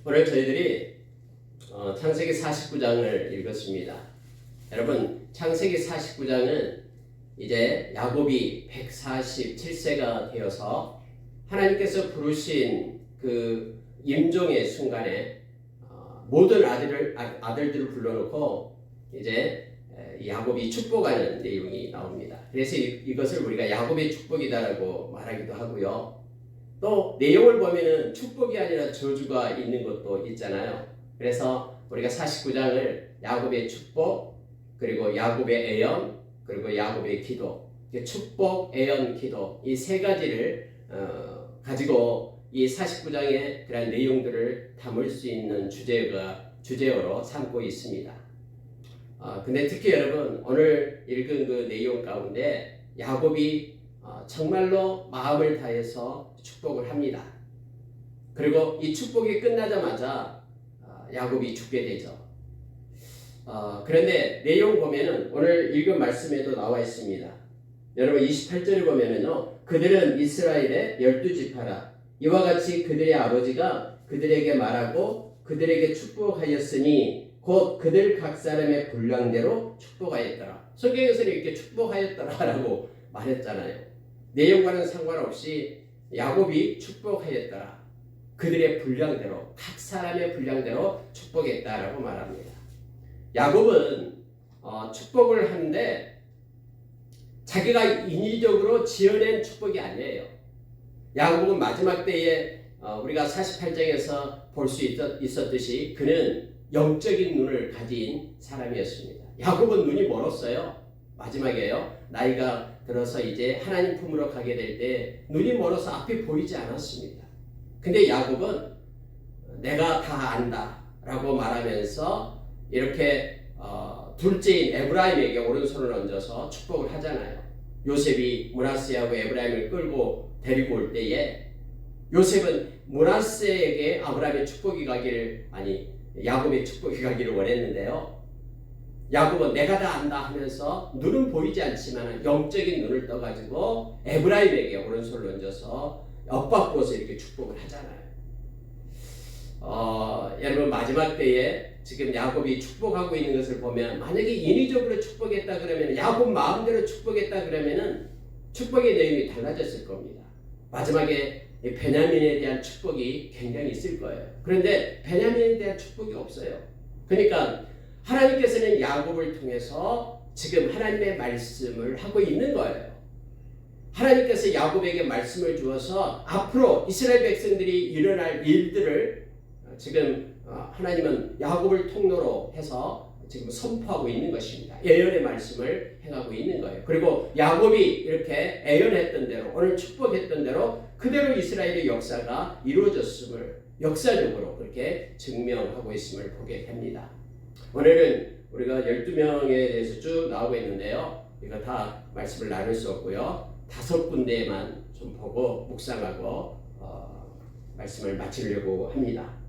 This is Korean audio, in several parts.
오늘 저희들이 창세기 49장을 읽었습니다. 여러분, 창세기 49장은 이제 야곱이 147세가 되어서 하나님께서 부르신 그 임종의 순간에 모든 아들들을 불러놓고 이제 야곱이 축복하는 내용이 나옵니다. 그래서 이것을 우리가 야곱의 축복이다라고 말하기도 하고요. 또 내용을 보면은 축복이 아니라 저주가 있는 것도 있잖아요. 그래서 우리가 49장을 야곱의 축복, 그리고 야곱의 애연, 그리고 야곱의 기도, 축복, 애연, 기도 이 세 가지를 가지고 이 49장의 그런 내용들을 담을 수 있는 주제어로 삼고 있습니다. 근데 특히 여러분 오늘 읽은 그 내용 가운데 야곱이 정말로 마음을 다해서 축복을 합니다. 그리고 이 축복이 끝나자마자 야곱이 죽게 되죠. 그런데 내용 보면은 오늘 읽은 말씀에도 나와 있습니다. 여러분 28절을 보면은요, 그들은 이스라엘의 12지파라. 이와 같이 그들의 아버지가 그들에게 말하고 그들에게 축복하였으니 곧 그들 각 사람의 분량대로 축복하였더라. 성경에서는 이렇게 축복하였더라라고 말했잖아요. 내용과는 상관없이 야곱이 축복하였더라. 그들의 분량대로, 각 사람의 분량대로 축복했다라고 말합니다. 야곱은 축복을 하는데 자기가 인위적으로 지어낸 축복이 아니에요. 야곱은 마지막 때에 우리가 48장에서 볼 수 있었듯이 그는 영적인 눈을 가진 사람이었습니다. 야곱은 눈이 멀었어요. 마지막에요. 나이가 들어서 이제 하나님 품으로 가게 될 때 눈이 멀어서 앞이 보이지 않았습니다. 근데 야곱은 내가 다 안다 라고 말하면서 이렇게 둘째인 에브라임에게 오른손을 얹어서 축복을 하잖아요. 요셉이 므낫세하고 에브라임을 끌고 데리고 올 때에 요셉은 므낫세에게 아브라함의 축복이 가기를, 야곱의 축복이 가기를 원했는데요. 야곱은 내가 다 안다 하면서 눈은 보이지 않지만 영적인 눈을 떠가지고 에브라임에게 오른손을 얹어서 엇바꿔서 이렇게 축복을 하잖아요. 여러분 마지막 때에 지금 야곱이 축복하고 있는 것을 보면 만약에 인위적으로 축복했다 그러면, 야곱 마음대로 축복했다 그러면은 축복의 내용이 달라졌을 겁니다. 마지막에 베냐민에 대한 축복이 굉장히 있을 거예요. 그런데 베냐민에 대한 축복이 없어요. 그러니까 하나님께서는 야곱을 통해서 지금 하나님의 말씀을 하고 있는 거예요. 하나님께서 야곱에게 말씀을 주어서 앞으로 이스라엘 백성들이 일어날 일들을 지금 하나님은 야곱을 통로로 해서 지금 선포하고 있는 것입니다. 예언의 말씀을 행하고 있는 거예요. 그리고 야곱이 이렇게 예언했던 대로, 오늘 축복했던 대로 그대로 이스라엘의 역사가 이루어졌음을 역사적으로 그렇게 증명하고 있음을 보게 됩니다. 오늘은 우리가 12명에 대해서 쭉 나오고 있는데요. 이거 다 말씀을 나눌 수 없고요. 5군데만 좀 보고 묵상하고 말씀을 마치려고 합니다.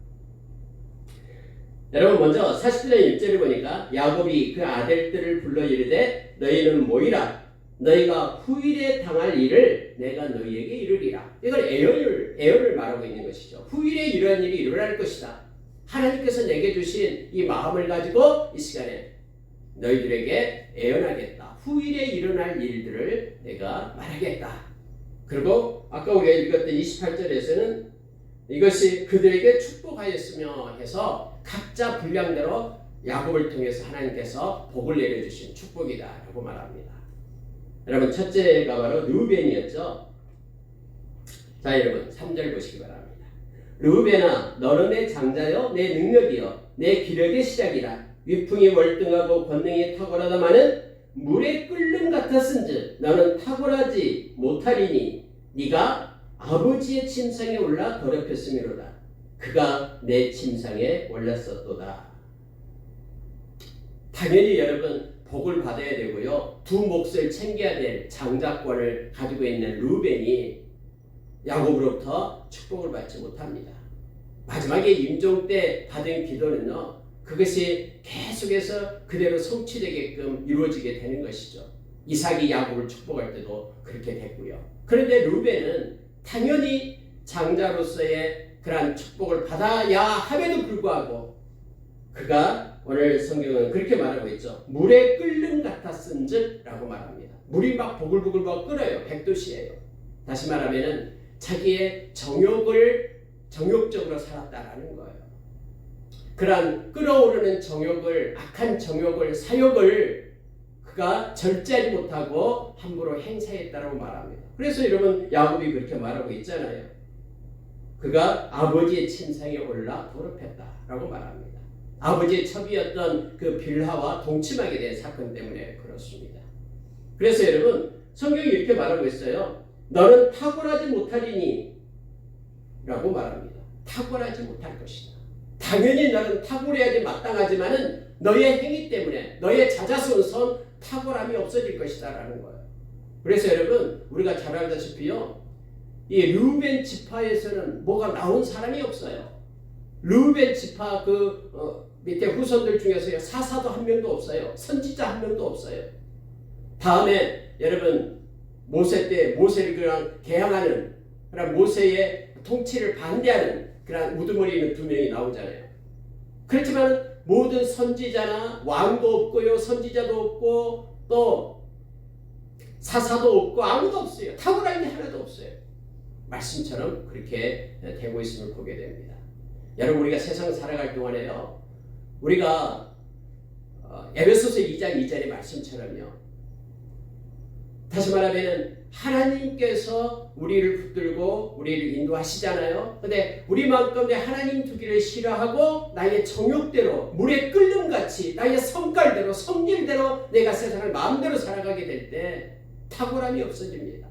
여러분 먼저 40절 1절을 보니까 야곱이 그 아들들을 불러 이르되 너희는 모이라. 너희가 후일에 당할 일을 내가 너희에게 이르리라. 이건 애언을 말하고 있는 것이죠. 후일에 이러한 일이 일어날 것이다. 하나님께서 내게 주신 이 마음을 가지고 이 시간에 너희들에게 애언하겠다. 후일에 일어날 일들을 내가 말하겠다. 그리고 아까 우리가 읽었던 28절에서는 이것이 그들에게 축복하였으며 해서 각자 분량대로 야곱을 통해서 하나님께서 복을 내려주신 축복이다 라고 말합니다. 여러분 첫째가 바로 르우벤이었죠. 자 여러분 3절 보시기 바랍니다. 르우벤아 너는 내 장자여 내 능력이여 내 기력의 시작이라. 위풍이 월등하고 권능이 탁월하다마는 물의 끓는 같았은즉 너는 탁월하지 못하리니 네가 아버지의 침상에 올라 더럽혔음이로다. 그가 내 침상에 올랐었도다. 당연히 여러분 복을 받아야 되고요. 두 몫을 챙겨야 될 장자권을 가지고 있는 르우벤이 야곱으로부터 축복을 받지 못합니다. 마지막에 임종 때 받은 기도는요, 그것이 계속해서 그대로 성취되게끔 이루어지게 되는 것이죠. 이삭이 야곱을 축복할 때도 그렇게 됐고요. 그런데 르우벤은 당연히 장자로서의 그러한 축복을 받아야 함에도 불구하고 그가 오늘 성경은 그렇게 말하고 있죠. 물에 끓는 같았은즉 라고 말합니다. 물이 막 보글보글 막 끓어요. 100도씨예요. 다시 말하면 자기의 정욕적으로 살았다라는 거예요. 그러한 끓어오르는 정욕을, 악한 정욕을, 사욕을 그가 절제하지 못하고 함부로 행사했다라고 말합니다. 그래서 여러분 야곱이 그렇게 말하고 있잖아요. 그가 아버지의 침상에 올라 더럽혔다라고 말합니다. 아버지의 첩이었던 그 빌하와 동침하게 된 사건 때문에 그렇습니다. 그래서 여러분 성경이 이렇게 말하고 있어요. 너는 탁월하지 못하리니 라고 말합니다. 탁월하지 못할 것이다. 당연히 너는 탁월해야지 마땅하지만은 너의 행위 때문에 너의 자자손손 탁월함이 없어질 것이다 라는 거예요. 그래서 여러분 우리가 잘 알다시피요, 이 르우벤 지파에서는 뭐가 나온 사람이 없어요. 르우벤 지파 밑에 후손들 중에서요, 사사도 한 명도 없어요. 선지자 한 명도 없어요. 다음에 여러분 모세 때 모세를 그냥 개항하는, 그런 모세의 통치를 반대하는 그런 우두머리 있는 두 명이 나오잖아요. 그렇지만 모든 선지자나 왕도 없고요, 선지자도 없고 또 사사도 없고 아무도 없어요. 탁월한 게 하나도 없어요. 말씀처럼 그렇게 되고 있음을 보게 됩니다. 여러분 우리가 세상 살아갈 동안에요, 우리가 에베소서 2장 2절의 말씀처럼요, 다시 말하면 하나님께서 우리를 붙들고 우리를 인도하시잖아요. 근데 우리만큼 하나님 두기를 싫어하고 나의 정욕대로 물에 끓는같이 나의 성깔대로 성질대로 내가 세상을 마음대로 살아가게 될 때 탁월함이 없어집니다.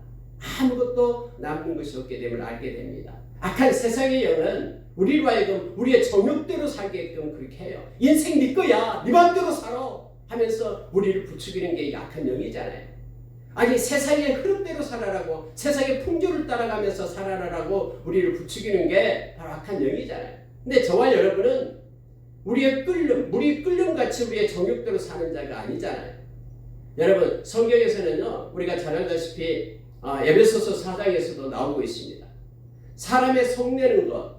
아무것도 남는 것이 없게 됨을 알게 됩니다. 악한 세상의 영은 우리로 하여금 우리의 정욕대로 살게끔 그렇게 해요. 인생 네 거야, 네 마음대로 살아 하면서 우리를 부추기는 게 악한 영이잖아요. 아니 세상의 흐름대로 살아라고, 세상의 풍조를 따라가면서 살아라라고 우리를 부추기는 게 바로 악한 영이잖아요. 근데 저와 여러분은 우리의 물이 끓는같이 우리의 정욕대로 사는 자가 아니잖아요. 여러분 성경에서는요, 우리가 잘 알다시피 에베소서 4장에서도 나오고 있습니다. 사람의 성내는 것,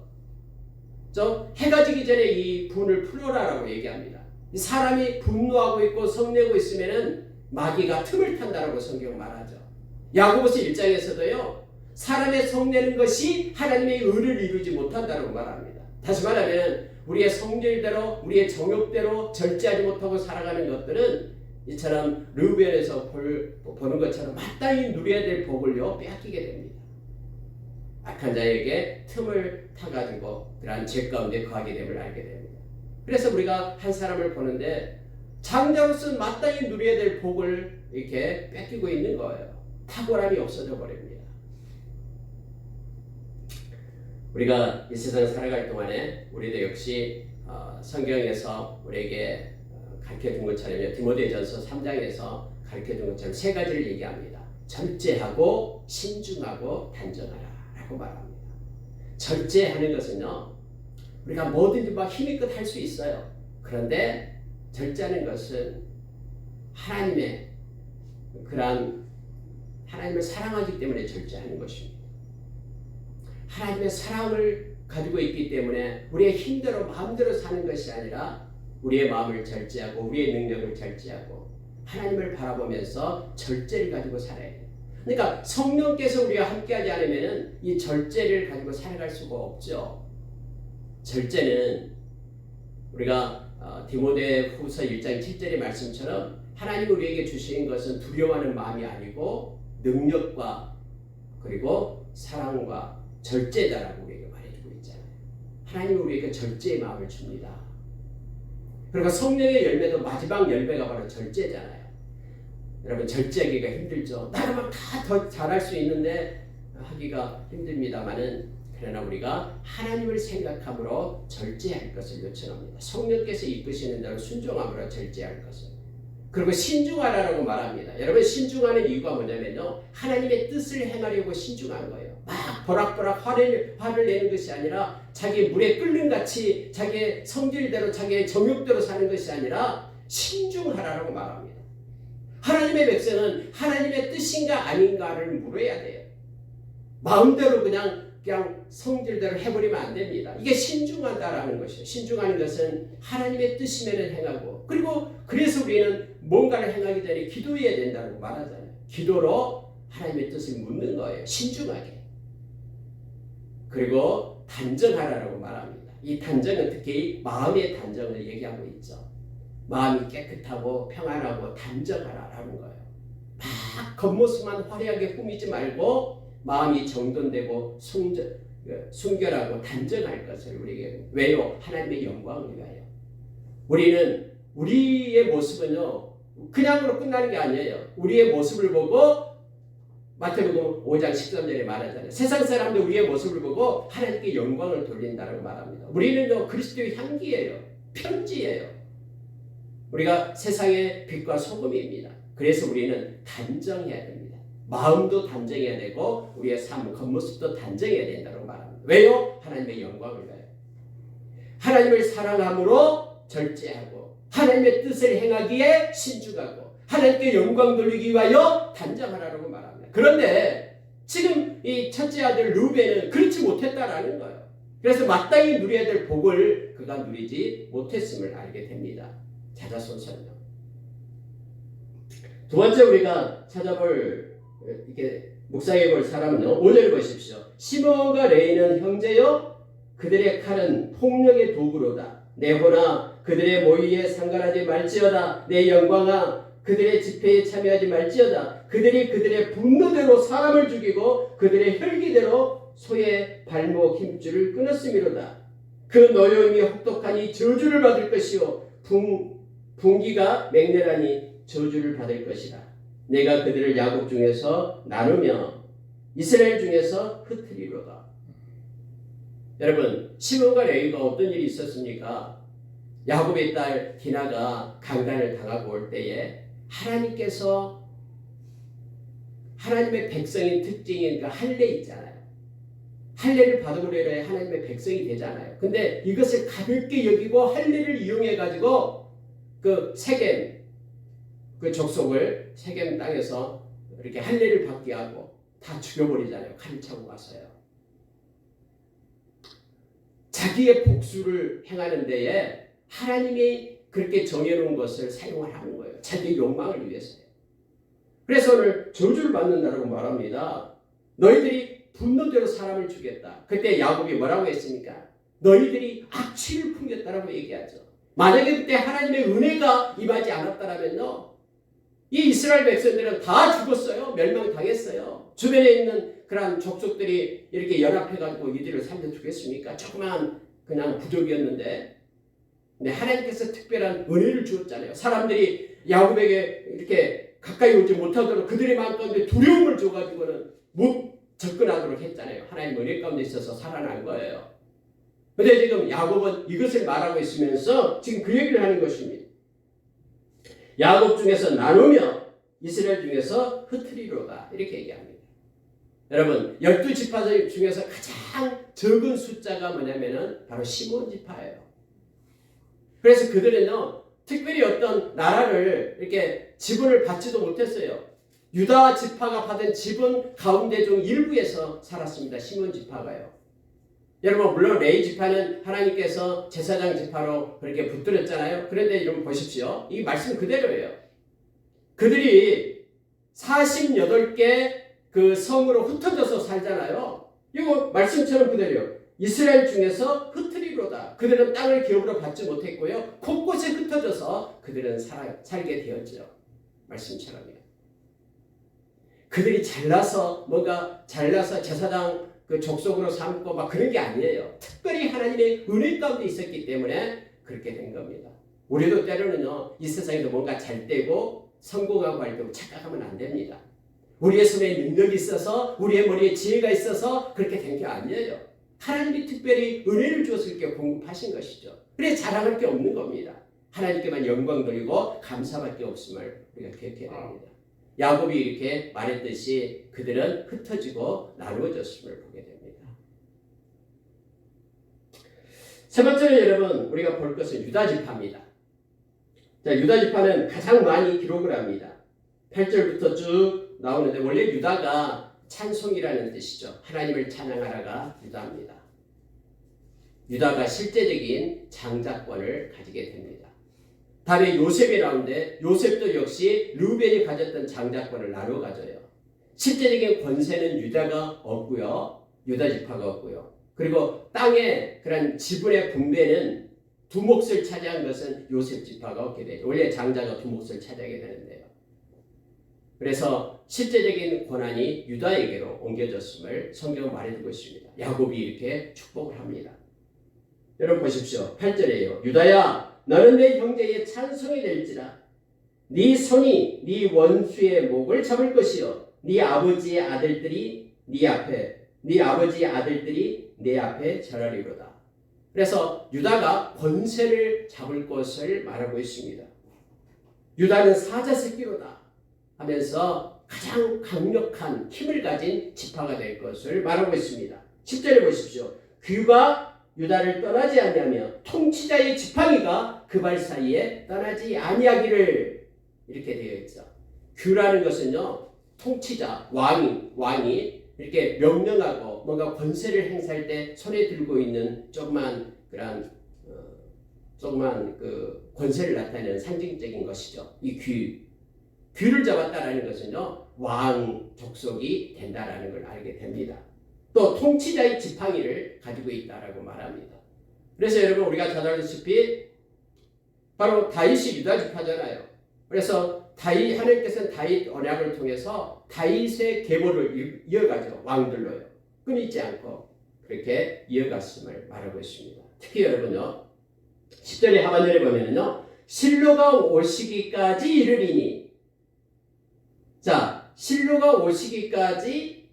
해가 지기 전에 이 분을 풀어라라고 얘기합니다. 이 사람이 분노하고 있고 성내고 있으면은 마귀가 틈을 탄다라고 성경 말하죠. 야고보서 1장에서도요, 사람의 성내는 것이 하나님의 의를 이루지 못한다라고 말합니다. 다시 말하면 우리의 성질대로 우리의 정욕대로 절제하지 못하고 살아가는 것들은 이처럼 르우벤에서 보는 것처럼 마땅히 누려야 될 복을요 빼앗기게 됩니다. 악한 자에게 틈을 타가지고 그러한 죄 가운데 거하게 됨을 알게 됩니다. 그래서 우리가 한 사람을 보는데 장자로서 마땅히 누려야 될 복을 이렇게 뺏기고 있는 거예요. 탁월함이 없어져 버립니다. 우리가 이 세상 살아갈 동안에 우리도 역시 성경에서 우리에게 가르쳐준 것처럼 디모데전서 3장에서 가르쳐준 것처럼 세 가지를 얘기합니다. 절제하고 신중하고 단정하라 라고 말합니다. 절제하는 것은요, 우리가 뭐든지 막 힘있게 할 수 있어요. 그런데 절제하는 것은 하나님의 하나님을 사랑하기 때문에 절제하는 것입니다. 하나님의 사랑을 가지고 있기 때문에 우리의 힘대로 마음대로 사는 것이 아니라 우리의 마음을 절제하고 우리의 능력을 절제하고 하나님을 바라보면서 절제를 가지고 살아야 돼요. 그러니까 성령께서 우리와 함께하지 않으면 이 절제를 가지고 살아갈 수가 없죠. 절제는 우리가 디모데 후서 1장 7절의 말씀처럼 하나님이 우리에게 주신 것은 두려워하는 마음이 아니고 능력과 그리고 사랑과 절제다라고 우리에게 말해주고 있잖아요. 하나님이 우리에게 절제의 마음을 줍니다. 그리고 성령의 열매도 마지막 열매가 바로 절제잖아요. 여러분 절제하기가 힘들죠. 나름은 다 더 잘할 수 있는데 하기가 힘듭니다만은, 그러나 우리가 하나님을 생각함으로 절제할 것을 요청합니다. 성령께서 이끄시는 대로 순종함으로 절제할 것을. 그리고 신중하라고 말합니다. 여러분 신중하는 이유가 뭐냐면요, 하나님의 뜻을 행하려고 신중한 거예요. 막 버락버락 화를 내는 것이 아니라 자기 물에 끓는 같이 자기의 성질대로 자기의 정욕대로 사는 것이 아니라 신중하라고 말합니다. 하나님의 백성은 하나님의 뜻인가 아닌가를 물어야 돼요. 마음대로 그냥 성질대로 해버리면 안 됩니다. 이게 신중하다라는 것이에요. 신중하는 것은 하나님의 뜻이면 행하고, 그리고 그래서 우리는 뭔가를 행하기 전에 기도해야 된다고 말하잖아요. 기도로 하나님의 뜻을 묻는 거예요. 신중하게. 그리고 단정하라고 말합니다. 이 단정은 특히 마음의 단정을 얘기하고 있죠. 마음이 깨끗하고 평안하고 단정하라라는 거예요. 막 겉모습만 화려하게 꾸미지 말고 마음이 정돈되고 순결하고 단정할 것을 우리에게. 왜요? 하나님의 영광을 위하여. 우리는 우리의 모습은요 그냥으로 끝나는 게 아니에요. 우리의 모습을 보고 마태복음 5장 13절에 말하잖아요. 세상 사람들 우리의 모습을 보고 하나님께 영광을 돌린다고 말합니다. 우리는요 그리스도의 향기예요. 편지예요. 우리가 세상의 빛과 소금입니다. 그래서 우리는 단정해야 됩니다. 마음도 단정해야 되고 우리의 삶, 겉모습도 단정해야 된다고 말합니다. 왜요? 하나님의 영광을 위하여. 하나님을 사랑함으로 절제하고 하나님의 뜻을 행하기에 신중하고 하나님께 영광 돌리기 위하여 단정하라고 말합니다. 그런데 지금 이 첫째 아들 루벤은 그렇지 못했다라는 거예요. 그래서 마땅히 누려야 될 복을 그가 누리지 못했음을 알게 됩니다. 자자손손요. 두 번째 우리가 찾아볼 이렇게 묵상해 볼 사람은 5절 보십시오. 시몬과 레위는 형제요 그들의 칼은 폭력의 도구로다. 내 호나 그들의 모의에 상관하지 말지어다. 내 영광아 그들의 집회에 참여하지 말지어다. 그들이 그들의 분노대로 사람을 죽이고 그들의 혈기대로 소의 발목 힘줄을 끊었음이로다. 그 노여움이 혹독하니 저주를 받을 것이요 분기가 맹렬하니 저주를 받을 것이다. 내가 그들을 야곱 중에서 나누며 이스라엘 중에서 흩으리로다. 여러분 시몬과 레위가 어떤 일이 있었습니까? 야곱의 딸 디나가 강간을 당하고 올 때에 하나님께서 하나님의 백성인 특징인 그 할례 있잖아요. 할례를 받아보려야 하나님의 백성이 되잖아요. 근데 이것을 가볍게 여기고 할례를 이용해 가지고 그 세겜 그 족속을 세겜 땅에서 이렇게 할례를 받게 하고 다 죽여버리잖아요. 칼을 차고 가서요. 자기의 복수를 행하는 데에 하나님이 그렇게 정해놓은 것을 사용을 하는 거예요. 자기의 욕망을 위해서요. 그래서 오늘 저주를 받는다고 말합니다. 너희들이 분노대로 사람을 죽였다. 그때 야곱이 뭐라고 했습니까? 너희들이 악취를 풍겼다라고 얘기하죠. 만약에 그때 하나님의 은혜가 임하지 않았다면요, 이 이스라엘 백성들은 다 죽었어요. 멸망당했어요. 주변에 있는 그러한 족속들이 이렇게 연합해가지고 이들을 살려 주겠습니까? 조그만 그냥 부족이었는데, 근데 하나님께서 특별한 은혜를 주었잖아요. 사람들이 야곱에게 이렇게 가까이 오지 못하도록 그들의 마음 가운데 두려움을 줘가지고는 못 접근하도록 했잖아요. 하나님 은혜 가운데 있어서 살아난 거예요. 근데 지금 야곱은 이것을 말하고 있으면서 지금 그 얘기를 하는 것입니다. 야곱 중에서 나누며 이스라엘 중에서 흩으리로다. 이렇게 얘기합니다. 여러분 12지파 중에서 가장 적은 숫자가 뭐냐면은 바로 시몬 지파예요. 그래서 그들은요 특별히 어떤 나라를 이렇게 지분을 받지도 못했어요. 유다 지파가 받은 지분 가운데 중 일부에서 살았습니다. 시몬 지파가요. 여러분 물론 레위 지파는 하나님께서 제사장 지파로 그렇게 붙들었잖아요. 그런데 여러분 보십시오. 이 말씀 그대로예요. 그들이 48개 그 성으로 흩어져서 살잖아요. 이거 말씀처럼 그대로요. 이스라엘 중에서 흩으리로다. 그들은 땅을 기업으로 받지 못했고요. 곳곳에 흩어져서 그들은 살게 되었죠. 말씀처럼요. 그들이 잘나서 제사장 그 족속으로 삼고 막 그런 게 아니에요. 특별히 하나님의 은혜 가운데 있었기 때문에 그렇게 된 겁니다. 우리도 때로는요 이 세상에서 뭔가 잘 되고 성공하고 할 때 착각하면 안 됩니다. 우리의 손에 능력이 있어서 우리의 머리에 지혜가 있어서 그렇게 된 게 아니에요. 하나님이 특별히 은혜를 주어서 이렇게 공급하신 것이죠. 그래서 자랑할 게 없는 겁니다. 하나님께만 영광 돌리고 감사밖에 없음을 우리가 기억해야 됩니다. 야곱이 이렇게 말했듯이 그들은 흩어지고 나누어졌음을 보게 됩니다. 세 번째로 여러분 우리가 볼 것은 유다지파입니다. 자, 유다지파는 가장 많이 기록을 합니다. 8절부터 쭉 나오는데 원래 유다가 찬송이라는 뜻이죠. 하나님을 찬양하라가 유다입니다. 유다가 실제적인 장자권을 가지게 됩니다. 다음에 요셉이 나오는데 요셉도 역시 르우벤이 가졌던 장자권을 나눠 가져요. 실제적인 권세는 유다가 없고요. 유다 지파가 없고요. 그리고 땅의 그런 지분의 분배는 두 몫을 차지한 것은 요셉 지파가 얻게 되죠. 원래 장자가 두 몫을 차지하게 되는데요. 그래서 실제적인 권한이 유다에게로 옮겨졌음을 성경은 말해주고 있습니다. 야곱이 이렇게 축복을 합니다. 여러분 보십시오. 8절에요. 유다야 너는 내 형제의 찬송이 될지라. 네 손이 네 원수의 목을 잡을 것이요 네 아버지의 아들들이 내 앞에 절하리로다. 그래서 유다가 권세를 잡을 것을 말하고 있습니다. 유다는 사자 새끼로다 하면서 가장 강력한 힘을 가진 지파가 될 것을 말하고 있습니다. 10절에 보십시오. 귀가 유다를 떠나지 아니하며 통치자의 지팡이가 그 발 사이에 떠나지 아니하기를 이렇게 되어 있죠. 귀라는 것은요 통치자 왕이 이렇게 명령하고 뭔가 권세를 행사할 때 손에 들고 있는 조그만 그 권세를 나타내는 상징적인 것이죠. 이 귀를 잡았다라는 것은요 왕 족속이 된다라는 걸 알게 됩니다. 또 통치자의 지팡이를 가지고 있다라고 말합니다. 그래서 여러분 우리가 잘 알다시피 바로 다윗이 유다 지파잖아요. 그래서 하나님께서는 다윗 언약을 통해서 다윗의 계보를 이어가죠. 왕들로요. 끊이지 않고 그렇게 이어갔음을 말하고 있습니다. 특히 여러분요 10절의 하반절에 보면은요 실로가 오시기까지 이르리니, 자 실로가 오시기까지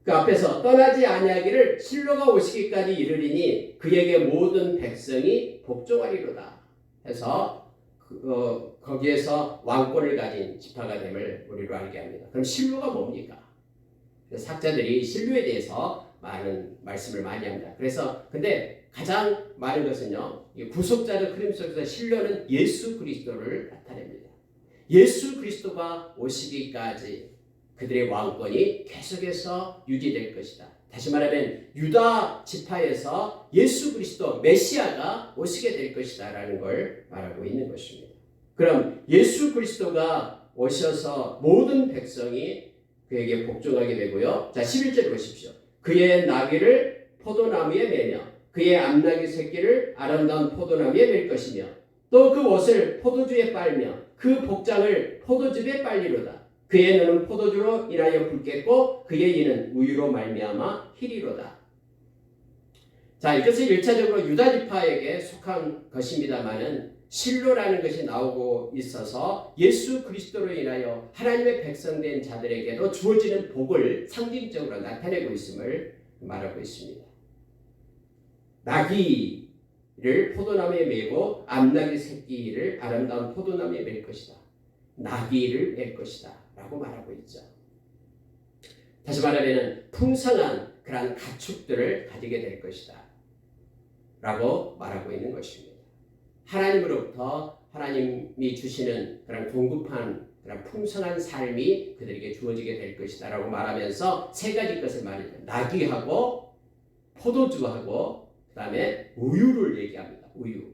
그 앞에서 떠나지 아니하기를 실로가 오시기까지 이르리니 그에게 모든 백성이 복종하리로다 해서 거기에서 왕권을 가진 지파가 됨을 우리로 알게 합니다. 그럼 실로가 뭡니까? 학자들이 실로에 대해서 많은 말씀을 많이 합니다. 그래서 근데 가장 많은 것은요 구속자의 흐름 속에서 실로는 예수 그리스도를 나타냅니다. 예수 그리스도가 오시기까지 그들의 왕권이 계속해서 유지될 것이다. 다시 말하면 유다 지파에서 예수 그리스도 메시아가 오시게 될 것이다 라는 걸 말하고 있는 것입니다. 그럼 예수 그리스도가 오셔서 모든 백성이 그에게 복종하게 되고요. 자 11절 보십시오. 그의 나귀를 포도나무에 매며 그의 암나귀 새끼를 아름다운 포도나무에 맬 것이며 또 그 옷을 포도주에 빨며 그 복장을 포도즙에 빨리로다. 그의 눈은 포도주로 인하여 붉겠고 그의 이는 우유로 말미암아 희리로다. 자 이것은 1차적으로 유다 지파에게 속한 것입니다마는 실로라는 것이 나오고 있어서 예수 그리스도로 인하여 하나님의 백성된 자들에게도 주어지는 복을 상징적으로 나타내고 있음을 말하고 있습니다. 나귀를 포도나무에 매고 암나귀 새끼를 아름다운 포도나무에 맬 것이다. 나귀를 맬 것이다 라고 말하고 있죠. 다시 말하면 풍성한 그러한 가축들을 가지게 될 것이다 라고 말하고 있는 것입니다. 하나님으로부터 하나님이 주시는 그런 공급한 그런 풍성한 삶이 그들에게 주어지게 될 것이다 라고 말하면서 세 가지 것을 말해요. 나귀하고 포도주하고 그 다음에 우유를 얘기합니다. 우유.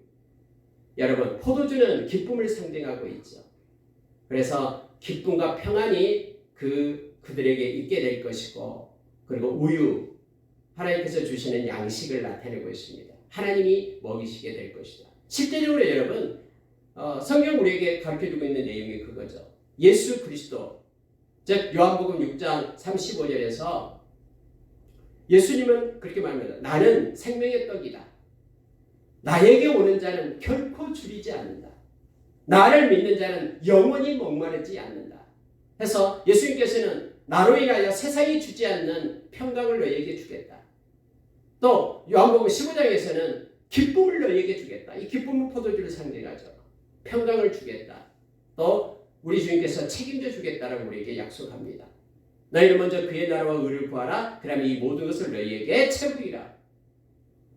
여러분 포도주는 기쁨을 상징하고 있죠. 그래서 기쁨과 평안이 그들에게 있게 될 것이고 그리고 우유 하나님께서 주시는 양식을 나타내고 있습니다. 하나님이 먹이시게 될 것이다. 실제적으로 여러분 성경 우리에게 가르쳐주고 있는 내용이 그거죠. 예수 그리스도 즉 요한복음 6장 35절에서 예수님은 그렇게 말합니다. 나는 생명의 떡이다. 나에게 오는 자는 결코 줄이지 않는다. 나를 믿는 자는 영원히 목마르지 않는다. 해서 예수님께서는 나로 인하여 세상이 주지 않는 평강을 너희에게 주겠다. 또 요한복음 15장에서는 기쁨을 너희에게 주겠다. 이 기쁨은 포도주를 상징하죠. 평강을 주겠다. 또 우리 주님께서 책임져 주겠다라고 우리에게 약속합니다. 너희는 먼저 그의 나라와 의를 구하라. 그러면 이 모든 것을 너희에게 채우리라.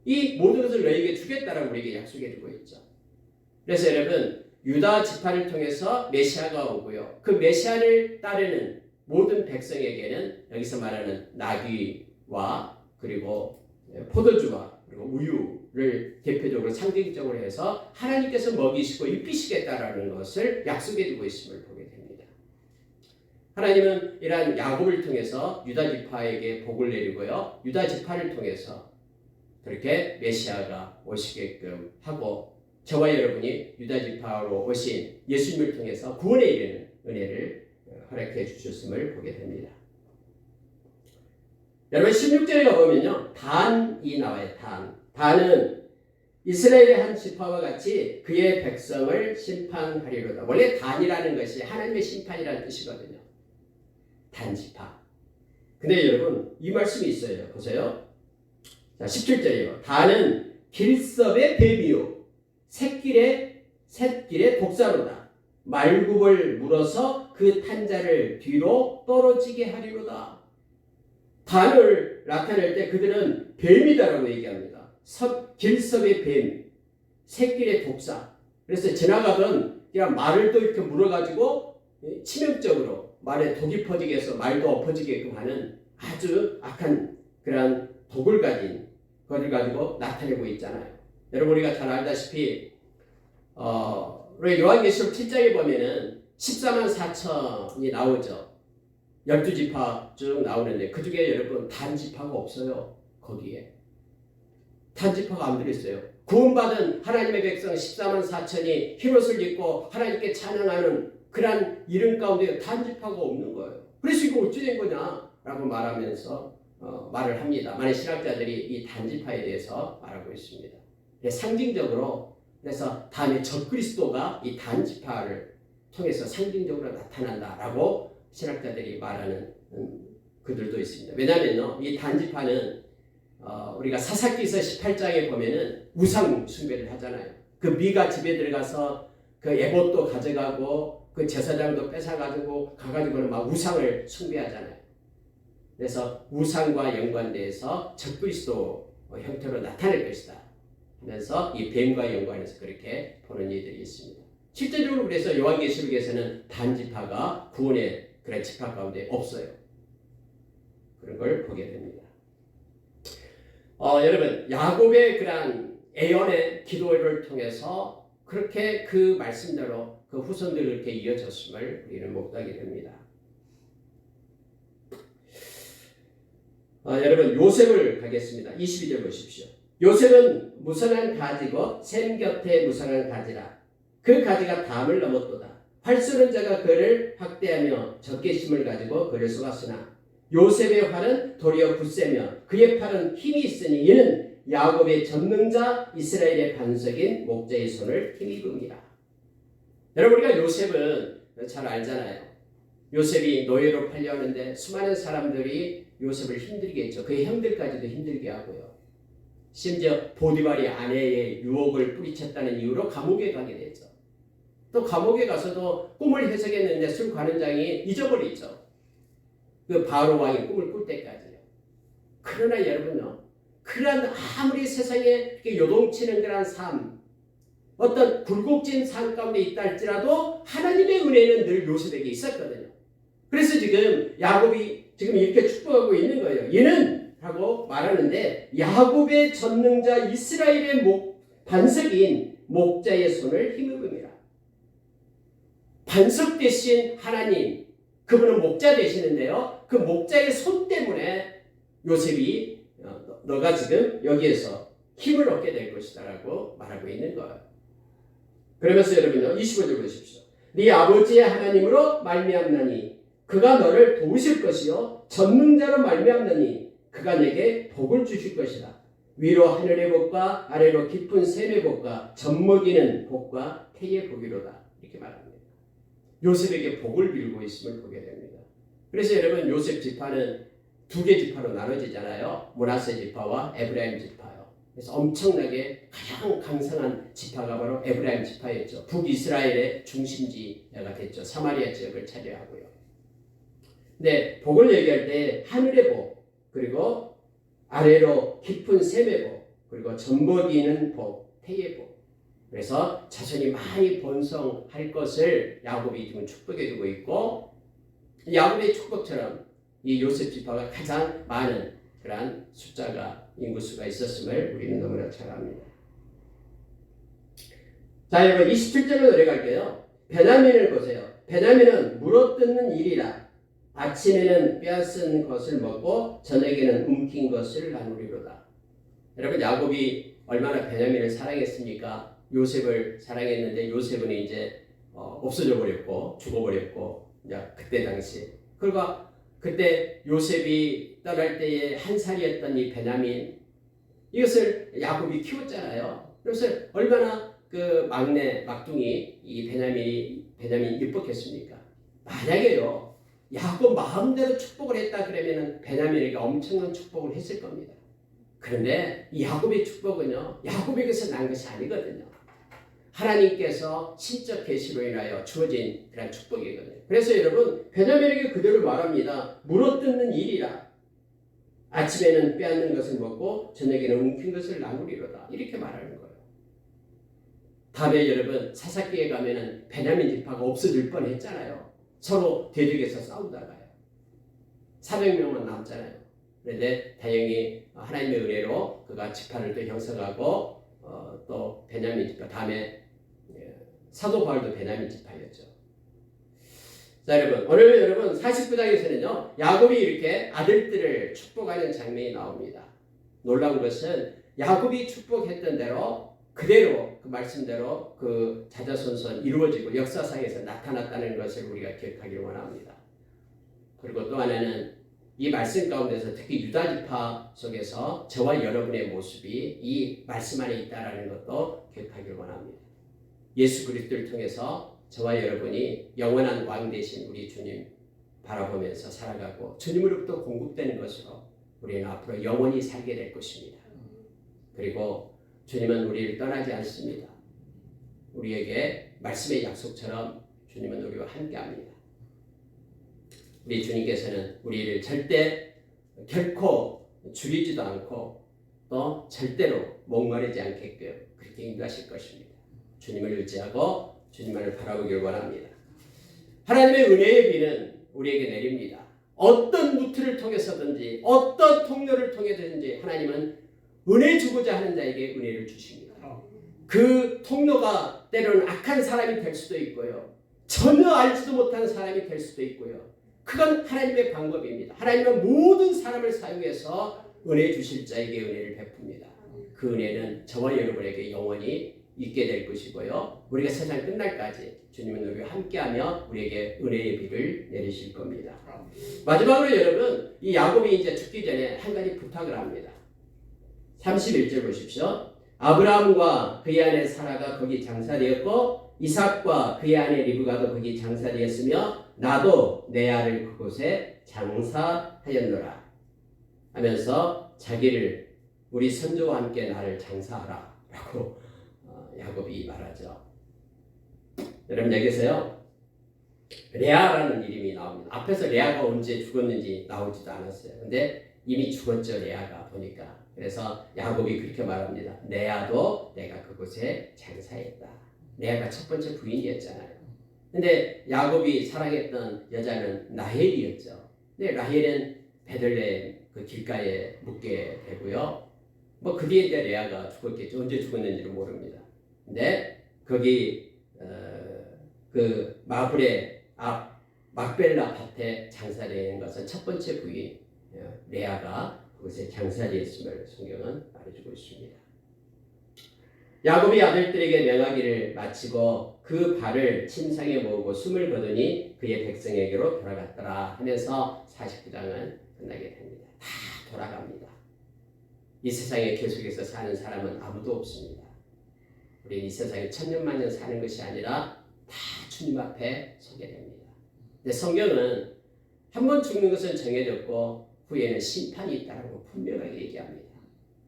이 모든 것을 너희에게 주겠다라고 우리에게 약속해 주고 있죠. 그래서 여러분 유다 지파를 통해서 메시아가 오고요. 그 메시아를 따르는 모든 백성에게는 여기서 말하는 나귀와 그리고 포도주와 그리고 우유를 대표적으로 상징적으로 해서 하나님께서 먹이시고 입히시겠다라는 것을 약속해 주고 있음을 보게 됩니다. 하나님은 이러한 야곱을 통해서 유다 지파에게 복을 내리고요. 유다 지파를 통해서 그렇게 메시아가 오시게끔 하고 저와 여러분이 유다 지파로 오신 예수님을 통해서 구원에 이르는 은혜를 허락해 주셨음을 보게 됩니다. 여러분 16절에 가보면요. 단이 나와요. 단은 이스라엘의 한 지파와 같이 그의 백성을 심판하리로다. 원래 단이라는 것이 하나님의 심판이라는 뜻이거든요. 단지파. 근데 여러분 이 말씀이 있어요. 보세요. 자 17절이요. 단은 길섭의 뱀이요 샛길의 독사로다. 말굽을 물어서 그 탄자를 뒤로 떨어지게 하리로다. 단을 나타낼 때 그들은 뱀이다라고 얘기합니다. 길섭의 뱀, 샛길의 독사. 그래서 지나가던 그냥 말을 또 이렇게 물어가지고 치명적으로 말에 독이 퍼지게 해서 말도 엎어지게끔 하는 아주 악한 그런 독을 가진 것을 가지고 나타내고 있잖아요. 여러분 우리가 잘 알다시피 우리 요한계시록 7장에 보면은 14만 4천이 나오죠. 12지파 쭉 나오는데 그 중에 여러분 단지파가 없어요. 거기에 단지파가 안 들어있어요. 구원받은 하나님의 백성 14만 4천이 흰옷을 입고 하나님께 찬양하는 그런 이름 가운데 단지파가 없는 거예요. 그래서 이거 어찌 된 거냐라고 말하면서 말을 합니다. 많은 신학자들이 이 단지파에 대해서 말하고 있습니다. 상징적으로 그래서 다음에 적그리스도가 이 단지파를 통해서 상징적으로 나타난다라고 신학자들이 말하는 그들도 있습니다. 왜냐하면 이 단지파는 우리가 사사기서 18장에 보면은 우상 숭배를 하잖아요. 그 미가 집에 들어가서 그 에봇도 가져가고 그 제사장도 뺏어가지고 가가지고는 막 우상을 숭배하잖아요. 그래서 우상과 연관돼서 적그리스도 형태로 나타낼 것이다 하면서 이 뱀과 연관해서 그렇게 보는 이들이 있습니다. 실제적으로 그래서 요한계시록에서는 단지파가 구원의 그런 지파 가운데 없어요. 그런 걸 보게 됩니다. 여러분 야곱의 그러한 애연의 기도를 통해서 그렇게 그 말씀대로 그 후손들을 이렇게 이어졌음을 우리는 목도하게 됩니다. 여러분 요셉을 가겠습니다. 22절 보십시오. 요셉은 무성한 가지고 샘 곁에 무성한 가지라. 그 가지가 담을 넘었도다. 활 쏘는 자가 그를 학대하며 적개심을 가지고 그를 쏘았으나 요셉의 활은 도리어 굳세며 그의 팔은 힘이 있으니 이는 야곱의 전능자 이스라엘의 반석인 목자의 손을 힘입음이라. 여러분 우리가 요셉은 잘 알잖아요. 요셉이 노예로 팔려오는데 수많은 사람들이 요셉을 힘들게 했죠. 그의 형들까지도 힘들게 하고요. 심지어 보디발이 아내의 유혹을 뿌리쳤다는 이유로 감옥에 가게 됐죠. 또 감옥에 가서도 꿈을 해석했는데 술 관원장이 잊어버리죠. 그 바로 왕이 꿈을 꿀 때까지요. 그러나 여러분요. 그런 아무리 세상에 요동치는 그런 삶, 어떤 굴곡진 삶 가운데 있다 할지라도 하나님의 은혜는 늘 요셉에게 있었거든요. 그래서 지금 야곱이 지금 이렇게 축복하고 있는 거예요. 이는 하고 말하는데 야곱의 전능자 이스라엘의 반석인 목자의 손을 힘입음이라. 반석 대신 하나님, 그분은 목자 되시는데요. 그 목자의 손 때문에 요셉이 너가 지금 여기에서 힘을 얻게 될 것이다 라고 말하고 있는 거예요. 그러면서 여러분요 25절 보십시오. 네 아버지의 하나님으로 말미암나니 그가 너를 도우실 것이요 전능자로 말미암나니 그가 내게 복을 주실 것이다. 위로 하늘의 복과 아래로 깊은 샘의 복과 젖먹이는 복과 태의 복이로다. 이렇게 말합니다. 요셉에게 복을 빌고 있음을 보게 됩니다. 그래서 여러분 요셉 지파는 두 개 지파로 나눠지잖아요. 므낫세 지파와 에브라임 지파요. 그래서 엄청나게 가장 강성한 지파가 바로 에브라임 지파였죠. 북이스라엘의 중심지가 됐죠. 사마리아 지역을 차지하고요. 근데 복을 얘기할 때 하늘의 복, 그리고 아래로 깊은 샘의 복, 그리고 젖먹이는 복, 태의 복. 그래서 자손이 많이 번성할 것을 야곱이 지금 축복해 주고 있고 야곱의 축복처럼 이 요셉 지파가 가장 많은 그러한 숫자가 인구수가 있었음을 우리는 너무나 잘 압니다. 자, 여러분 27절로 내려갈게요. 베냐민을 보세요. 베냐민은 물어뜯는 일이라 아침에는 빼앗은 것을 먹고 저녁에는 움킨 것을 나누리로다. 여러분 야곱이 얼마나 베냐민을 사랑했습니까? 요셉을 사랑했는데 요셉은 이제 없어져 버렸고 죽어버렸고 이제 그때 당시 그리고 그때 요셉이 떠날 때에 한 살이었던 이 베냐민 이것을 야곱이 키웠잖아요. 그래서 얼마나 그 막내 막둥이 이 베냐민이 이뻤겠습니까? 만약에요 야곱 마음대로 축복을 했다 그러면은 베냐민에게 엄청난 축복을 했을 겁니다. 그런데 이 야곱의 축복은요 야곱에게서 난 것이 아니거든요. 하나님께서 신적 계시로 인하여 주어진 그런 축복이거든요. 그래서 여러분 베냐민에게 그대로 말합니다. 물어뜯는 일이라 아침에는 빼앗는 것을 먹고 저녁에는 움킨 것을 나누리로다. 이렇게 말하는 거예요. 다음에 여러분 사사기에 가면은 베냐민 지파가 없어질 뻔했잖아요. 서로 대적해서 싸우다가요. 400명만 남잖아요. 그런데 다행히 하나님의 은혜로 그가 지파를 또 형성하고 또 베냐민 지파 다음에 사도 바울도 베냐민 지파였죠. 자 여러분 오늘 여러분 49장에서는요 야곱이 이렇게 아들들을 축복하는 장면이 나옵니다. 놀라운 것은 야곱이 축복했던 대로 그대로 그 말씀대로 그 자자손손 이루어지고 역사상에서 나타났다는 것을 우리가 기억하기를 원합니다. 그리고 또 하나는 이 말씀 가운데서 특히 유다 지파 속에서 저와 여러분의 모습이 이 말씀 안에 있다라는 것도 기억하기를 원합니다. 예수 그리스도를 통해서 저와 여러분이 영원한 왕 되신 우리 주님 바라보면서 살아가고 주님으로부터 공급되는 것으로 우리는 앞으로 영원히 살게 될 것입니다. 그리고 주님은 우리를 떠나지 않습니다. 우리에게 말씀의 약속처럼 주님은 우리와 함께합니다. 우리 주님께서는 우리를 절대 결코 줄이지도 않고 또 절대로 목마르지 않게끔 그렇게 인도하실 것입니다. 주님을 의지하고 주님만을 바라보길 원합니다. 하나님의 은혜의 비는 우리에게 내립니다. 어떤 루트를 통해서든지 어떤 통로를 통해서든지 하나님은 은혜 주고자 하는 자에게 은혜를 주십니다. 그 통로가 때로는 악한 사람이 될 수도 있고요. 전혀 알지도 못하는 사람이 될 수도 있고요. 그건 하나님의 방법입니다. 하나님은 모든 사람을 사용해서 은혜 주실 자에게 은혜를 베풉니다. 그 은혜는 저와 여러분에게 영원히 있게 될 것이고요. 우리가 세상 끝날까지 주님은 우리와 함께하며 우리에게 은혜의 비를 내리실 겁니다. 마지막으로 여러분 이 야곱이 이제 죽기 전에 한 가지 부탁을 합니다. 31절 보십시오. 아브라함과 그의 아내 사라가 거기 장사되었고 이삭과 그의 아내 리브가도 거기 장사되었으며 나도 내 아를 그곳에 장사하였노라 하면서 자기를 우리 선조와 함께 나를 장사하라 라고 야곱이 말하죠. 여러분 여기서요 레아라는 이름이 나옵니다. 앞에서 레아가 언제 죽었는지 나오지도 않았어요. 근데 이미 죽었죠 레아가 보니까. 그래서 야곱이 그렇게 말합니다. 레아도 내가 그곳에 장사했다. 레아가 첫 번째 부인이었잖아요. 근데 야곱이 사랑했던 여자는 라헬이었죠. 근데 라헬은 베들레헴 그 길가에 묵게 되고요. 뭐 그 뒤에 이제 레아가 죽었겠죠. 언제 죽었는지는 모릅니다. 근데 거기 그 마블의 앞 막벨라 밭에 장사되는 것은 첫 번째 부인 레아가 그곳에 장사되었음을 성경은 말해주고 있습니다. 야곱이 아들들에게 명하기를 마치고 그 발을 침상에 모으고 숨을 거두니 그의 백성에게로 돌아갔더라 하면서 49장은 끝나게 됩니다. 다 돌아갑니다. 이 세상에 계속해서 사는 사람은 아무도 없습니다. 우리는 이 세상에 천년만년 사는 것이 아니라 다 주님 앞에 서게 됩니다. 근데 성경은 한 번 죽는 것은 정해졌고 후에는 심판이 있다고 분명하게 얘기합니다.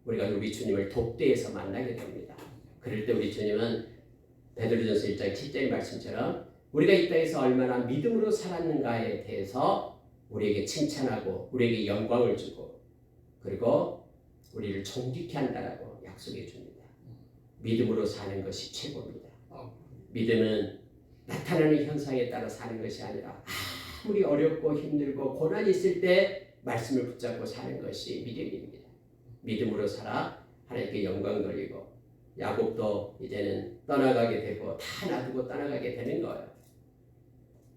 우리가 우리 주님을 독대에서 만나게 됩니다. 그럴 때 우리 주님은 베드로전서 1장 7절의 말씀처럼 우리가 이 땅에서 얼마나 믿음으로 살았는가에 대해서 우리에게 칭찬하고 우리에게 영광을 주고 그리고 우리를 존귀케 한다라고 약속해 줍니다. 믿음으로 사는 것이 최고입니다. 믿음은 나타나는 현상에 따라 사는 것이 아니라 아무리 어렵고 힘들고 고난이 있을 때 말씀을 붙잡고 사는 것이 믿음입니다. 믿음으로 살아 하나님께 영광 돌리고 야곱도 이제는 떠나가게 되고 다 놔두고 떠나가게 되는 거예요.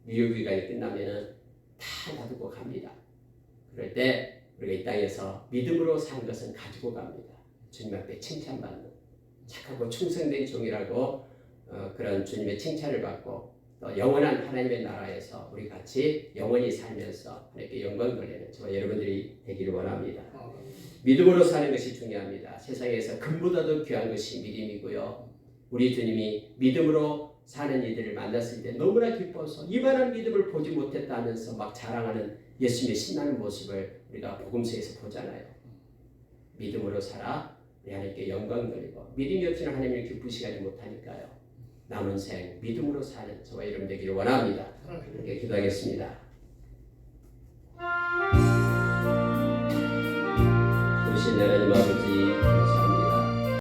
유효기간이 끝나면은 다 놔두고 갑니다. 그럴 때 우리가 이 땅에서 믿음으로 산 것은 가지고 갑니다. 주님 앞에 칭찬받는 착하고 충성된 종이라고 그런 주님의 칭찬을 받고 또 영원한 하나님의 나라에서 우리 같이 영원히 살면서 하나님께 영광 돌리는 저와 여러분들이 되기를 원합니다. 믿음으로 사는 것이 중요합니다. 세상에서 금보다도 귀한 것이 믿음이고요. 우리 주님이 믿음으로 사는 이들을 만났을 때 너무나 기뻐서 이만한 믿음을 보지 못했다 하면서 막 자랑하는 예수님의 신나는 모습을 우리가 복음서에서 보잖아요. 믿음으로 살아 우리 하나님께 영광 돌리고 믿음이 없이는 하나님을 기쁘시게 하지 못하니까요. 남은 생 믿음으로 사는 저와 여러분 되기를 원합니다. 이렇게 기도하겠습니다. 주신 하나님 아버지